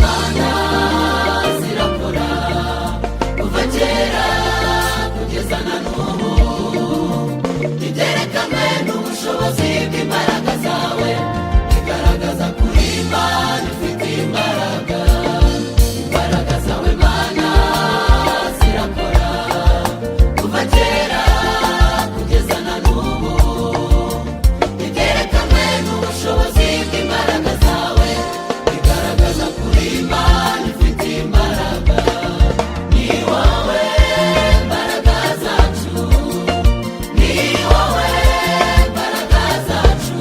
mana zirakora kuva kera kugeza na n'ubu, byerekanwe n'ubushobozi bw'imbaraga zawe, bigaragaza kuri Imana ifite imbaraga. Imbaraga zawe mana zirakora kuva kera kugeza na n'ubu, byerekanwe n'ubushobozi bw'imbaraga zawe, bigaragaza kuri Imana ifite imbaraga. Ni wowe mbaraga zacu, ni wowe mbaraga zacu,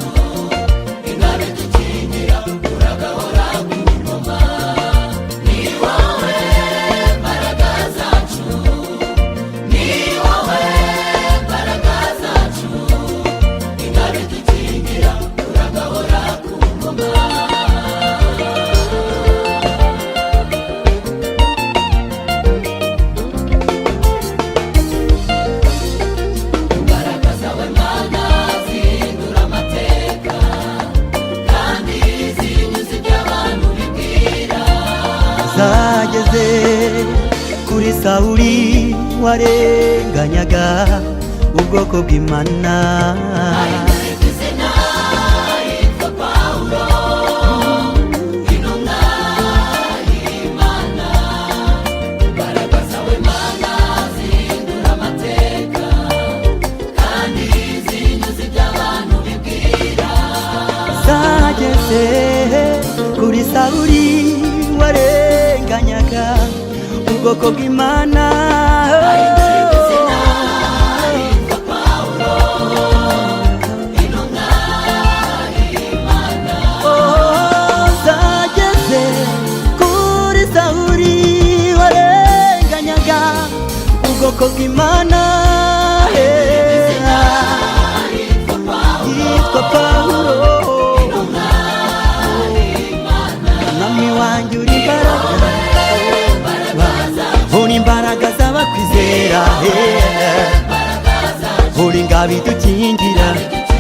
ingabe dukingira uragahora ku ngoma. Ni wowe mbaraga zacu, ni wowe mbaraga zacu, ingabe dukingira uragahora ku ngoma. Imbaraga zawe mana zihindura amateka, kandi zinyuze ibyo abantu bibwira. zageze kuri Sawuli warenganyaga ubwoko bw'Imana. Ahindura izina yitwa Pawulo, intumwa y'Imana. Imbaraga zawe mana zihindura amateka, kandi zinyuze ibyo abantu bibwira. zageze kuri Sawuli warenganyaga ubwoko bw'Imana. Ahindura izina yitwa Pawulo, intumwa y'Imana. zageze kuri Sawuli warenganyaga ubwoko bw'Imana. Yitwa Pawulo, yitwa Pawulo, intumwa y'Imana. mwami wanjye uri imbaraga, uri imbaraga z'abakwizera, uri ingabo idukingira,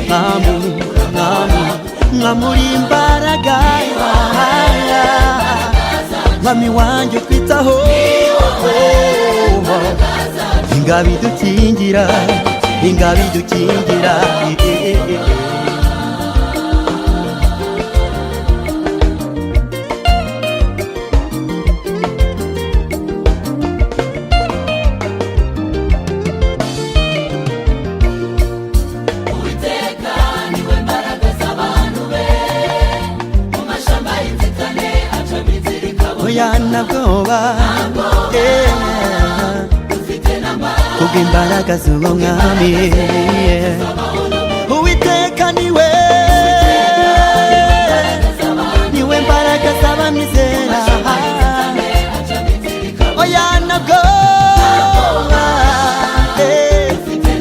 mwami mwami mwami uri imbaraga, mwami wanjye utwitaho, ingabo idukingira, ingabo idukingira. Uwiteka niwe mbaraga z'abantu be, mu mashyamba y'inzitane acamo inzira ikaboneka. Oya nta bwoba, Dufite namba kubw'imbaraga z'uwo mwami. Uwiteka niwe, niwe mbaraga z'abamwizera. Oya nta bwoba,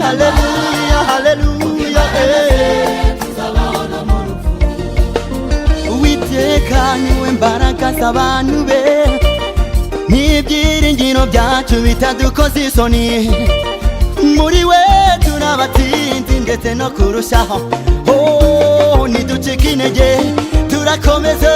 haleluya haleluya. tuzabaho no mu rupfu. Uwiteka niwe mbaraga z'abantu be, n'ibyiringiro byacu bitadukoze isoni. Muri we turabatsinzi ndetse no kurushaho, ntiducike intege turakomeza.